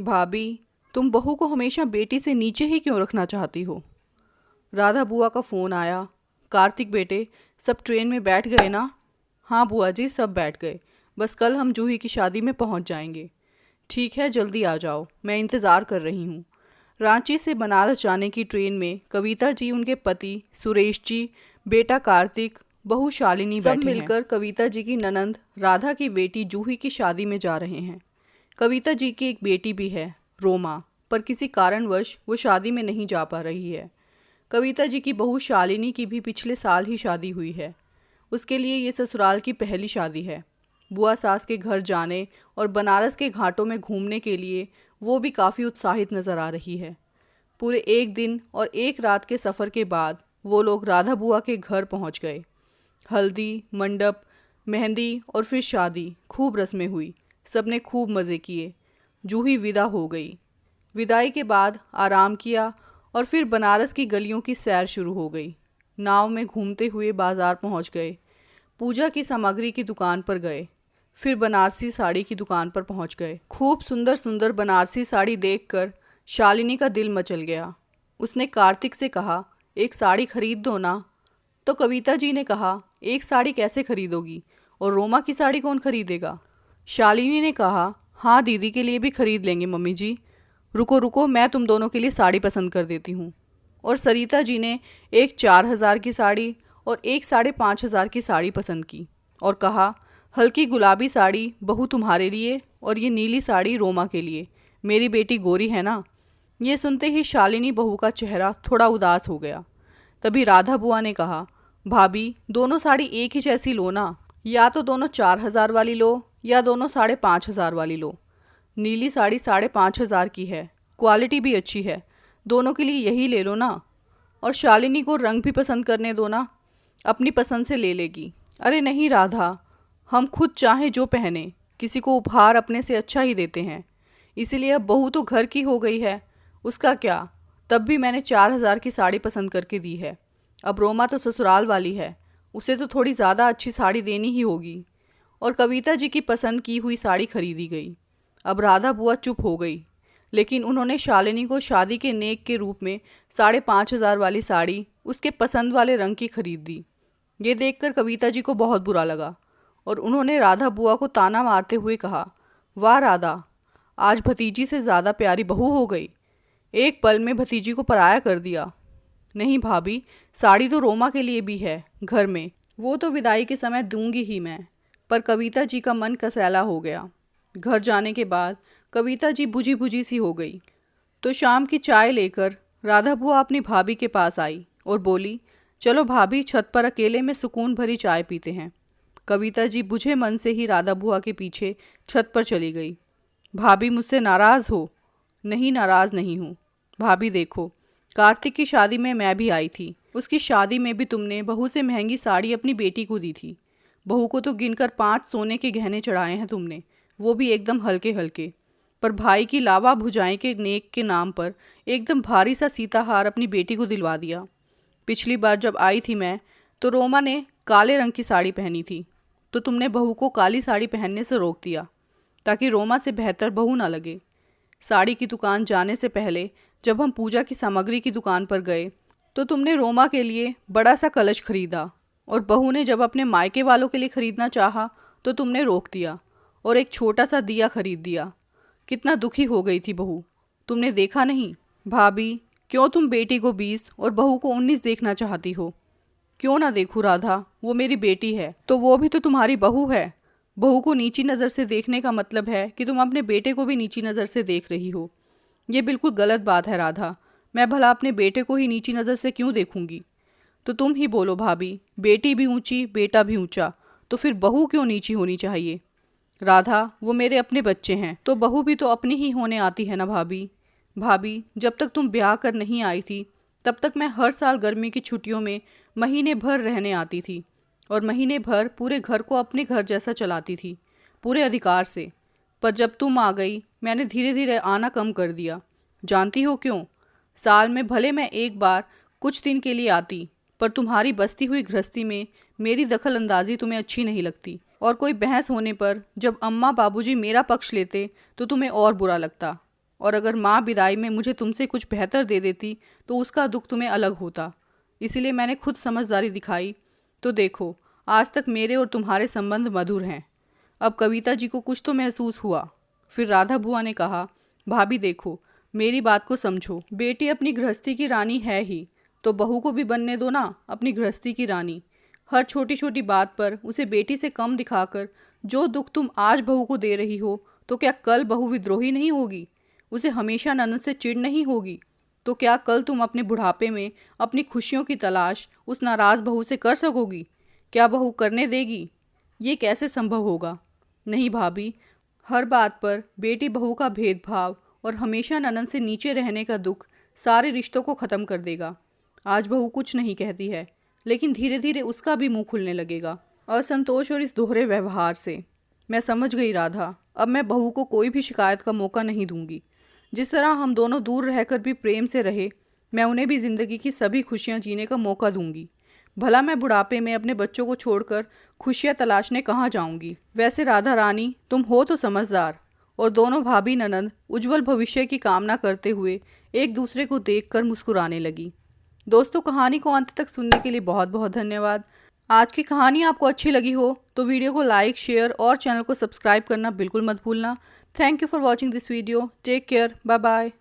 भाभी, तुम बहू को हमेशा बेटी से नीचे ही क्यों रखना चाहती हो? राधा बुआ का फ़ोन आया। कार्तिक बेटे, सब ट्रेन में बैठ गए ना? हाँ बुआ जी, सब बैठ गए। बस कल हम जूही की शादी में पहुंच जाएंगे। ठीक है, जल्दी आ जाओ, मैं इंतज़ार कर रही हूँ। रांची से बनारस जाने की ट्रेन में कविता जी, उनके पति सुरेश जी, बेटा कार्तिक, बहू शालिनी सब बैठे मिलकर कविता जी की ननंद राधा की बेटी जूही की शादी में जा रहे हैं। कविता जी की एक बेटी भी है, रोमा, पर किसी कारणवश वो शादी में नहीं जा पा रही है। कविता जी की बहू शालिनी की भी पिछले साल ही शादी हुई है। उसके लिए ये ससुराल की पहली शादी है। बुआ सास के घर जाने और बनारस के घाटों में घूमने के लिए वो भी काफ़ी उत्साहित नज़र आ रही है। पूरे एक दिन और एक रात के सफ़र के बाद वो लोग राधा बुआ के घर पहुंच गए। हल्दी, मंडप, मेहंदी और फिर शादी, खूब रस्में हुई। सबने खूब मज़े किए। जूही विदा हो गई। विदाई के बाद आराम किया और फिर बनारस की गलियों की सैर शुरू हो गई। नाव में घूमते हुए बाज़ार पहुंच गए। पूजा की सामग्री की दुकान पर गए। फिर बनारसी साड़ी की दुकान पर पहुंच गए। खूब सुंदर सुंदर बनारसी साड़ी देखकर शालिनी का दिल मचल गया। उसने कार्तिक से कहा, एक साड़ी खरीद दो ना। तो कविता जी ने कहा, एक साड़ी कैसे खरीदोगी, और रोमा की साड़ी कौन खरीदेगा? शालिनी ने कहा, हाँ दीदी के लिए भी खरीद लेंगे मम्मी जी। रुको रुको, मैं तुम दोनों के लिए साड़ी पसंद कर देती हूँ। और सरिता जी ने एक 4,000 की साड़ी और एक 5,500 की साड़ी पसंद की और कहा, हल्की गुलाबी साड़ी बहू तुम्हारे लिए और ये नीली साड़ी रोमा के लिए, मेरी बेटी गोरी है ना। ये सुनते ही शालिनी बहू का चेहरा थोड़ा उदास हो गया। तभी राधा बुआ ने कहा, भाभी दोनों साड़ी एक ही जैसी लो ना, या तो दोनों 4,000 वाली लो या दोनों 5,500 वाली लो। नीली साड़ी 5,500 की है, क्वालिटी भी अच्छी है, दोनों के लिए यही ले लो ना। और शालिनी को रंग भी पसंद करने दो ना, अपनी पसंद से ले लेगी। अरे नहीं राधा, हम खुद चाहें जो पहने, किसी को उपहार अपने से अच्छा ही देते हैं। इसीलिए अब बहू तो घर की हो गई है, उसका क्या, तब भी मैंने 4,000 की साड़ी पसंद करके दी है। अब रोमा तो ससुराल वाली है, उसे तो थोड़ी ज़्यादा अच्छी साड़ी देनी ही होगी। और कविता जी की पसंद की हुई साड़ी खरीदी गई। अब राधा बुआ चुप हो गई, लेकिन उन्होंने शालिनी को शादी के नेक के रूप में 5,500 वाली साड़ी उसके पसंद वाले रंग की खरीद दी। ये देखकर कविता जी को बहुत बुरा लगा और उन्होंने राधा बुआ को ताना मारते हुए कहा, वाह राधा, आज भतीजी से ज़्यादा प्यारी बहू हो गई, एक पल में भतीजी को पराया कर दिया। नहीं भाभी, साड़ी तो रोमा के लिए भी है घर में, वो तो विदाई के समय दूंगी ही मैं। पर कविता जी का मन कसैला हो गया। घर जाने के बाद कविता जी बुझी बुझी सी हो गई। तो शाम की चाय लेकर राधा बुआ अपनी भाभी के पास आई और बोली, चलो भाभी, छत पर अकेले में सुकून भरी चाय पीते हैं। कविता जी बुझे मन से ही राधा बुआ के पीछे छत पर चली गई। भाभी मुझसे नाराज़ हो? नहीं, नाराज़ नहीं हूँ। भाभी देखो, कार्तिक की शादी में मैं भी आई थी। उसकी शादी में भी तुमने बहू से महंगी साड़ी अपनी बेटी को दी थी। बहू को तो गिनकर 5 सोने के गहने चढ़ाए हैं तुमने, वो भी एकदम हल्के हल्के। पर भाई की लावा भुजाई के नेक के नाम पर एकदम भारी सा सीताहार अपनी बेटी को दिलवा दिया। पिछली बार जब आई थी मैं, तो रोमा ने काले रंग की साड़ी पहनी थी, तो तुमने बहू को काली साड़ी पहनने से रोक दिया ताकि रोमा से बेहतर बहू ना लगे। साड़ी की दुकान जाने से पहले जब हम पूजा की सामग्री की दुकान पर गए, तो तुमने रोमा के लिए बड़ा सा कलश खरीदा और बहू ने जब अपने मायके वालों के लिए खरीदना चाहा तो तुमने रोक दिया और एक छोटा सा दिया खरीद दिया। कितना दुखी हो गई थी बहू, तुमने देखा नहीं? भाभी, क्यों तुम बेटी को 20 और बहू को 19 देखना चाहती हो? क्यों ना देखूं राधा, वो मेरी बेटी है तो वो भी तो तुम्हारी बहू है। बहू को नीची नज़र से देखने का मतलब है कि तुम अपने बेटे को भी नीची नज़र से देख रही हो। ये बिल्कुल गलत बात है राधा। मैं भला अपने बेटे को ही नीची नज़र से क्यों देखूंगी? तो तुम ही बोलो भाभी, बेटी भी ऊंची बेटा भी ऊंचा, तो फिर बहू क्यों नीची होनी चाहिए? राधा, वो मेरे अपने बच्चे हैं, तो बहू भी तो अपनी ही होने आती है ना भाभी। भाभी, जब तक तुम ब्याह कर नहीं आई थी तब तक मैं हर साल गर्मी की छुट्टियों में महीने भर रहने आती थी और महीने भर पूरे घर को अपने घर जैसा चलाती थी, पूरे अधिकार से। पर जब तुम आ गई, मैंने धीरे धीरे आना कम कर दिया। जानती हो क्यों? साल में भले मैं एक बार कुछ दिन के लिए आती, पर तुम्हारी बसती हुई गृहस्थी में मेरी दखल अंदाजी तुम्हें अच्छी नहीं लगती। और कोई बहस होने पर जब अम्मा बाबूजी मेरा पक्ष लेते तो तुम्हें और बुरा लगता। और अगर माँ विदाई में मुझे तुमसे कुछ बेहतर दे देती तो उसका दुख तुम्हें अलग होता। इसीलिए मैंने खुद समझदारी दिखाई। तो देखो, आज तक मेरे और तुम्हारे संबंध मधुर हैं। अब कविता जी को कुछ तो महसूस हुआ। फिर राधा बुआ ने कहा, भाभी देखो, मेरी बात को समझो। बेटी अपनी गृहस्थी की रानी है ही, तो बहू को भी बनने दो ना अपनी गृहस्थी की रानी। हर छोटी छोटी बात पर उसे बेटी से कम दिखाकर जो दुख तुम आज बहू को दे रही हो, तो क्या कल बहू विद्रोही नहीं होगी? उसे हमेशा ननद से चिढ़ नहीं होगी? तो क्या कल तुम अपने बुढ़ापे में अपनी खुशियों की तलाश उस नाराज़ बहू से कर सकोगी? क्या बहू करने देगी? ये कैसे संभव होगा? नहीं भाभी, हर बात पर बेटी बहू का भेदभाव और हमेशा ननद से नीचे रहने का दुख सारे रिश्तों को ख़त्म कर देगा। आज बहू कुछ नहीं कहती है, लेकिन धीरे धीरे उसका भी मुंह खुलने लगेगा असंतोष और इस दोहरे व्यवहार से। मैं समझ गई राधा, अब मैं बहू को कोई भी शिकायत का मौका नहीं दूंगी। जिस तरह हम दोनों दूर रहकर भी प्रेम से रहे, मैं उन्हें भी ज़िंदगी की सभी खुशियाँ जीने का मौका दूंगी। भला मैं बुढ़ापे में अपने बच्चों को छोड़कर खुशियाँ तलाशने कहाँ जाऊंगी? वैसे राधा रानी, तुम हो तो समझदार। और दोनों भाभी ननंद उज्जवल भविष्य की कामना करते हुए एक दूसरे को देखकर मुस्कुराने लगी। दोस्तों, कहानी को अंत तक सुनने के लिए बहुत बहुत धन्यवाद। आज की कहानी आपको अच्छी लगी हो तो वीडियो को लाइक, शेयर और चैनल को सब्सक्राइब करना बिल्कुल मत भूलना। Thank you for watching this video. Take care. Bye bye.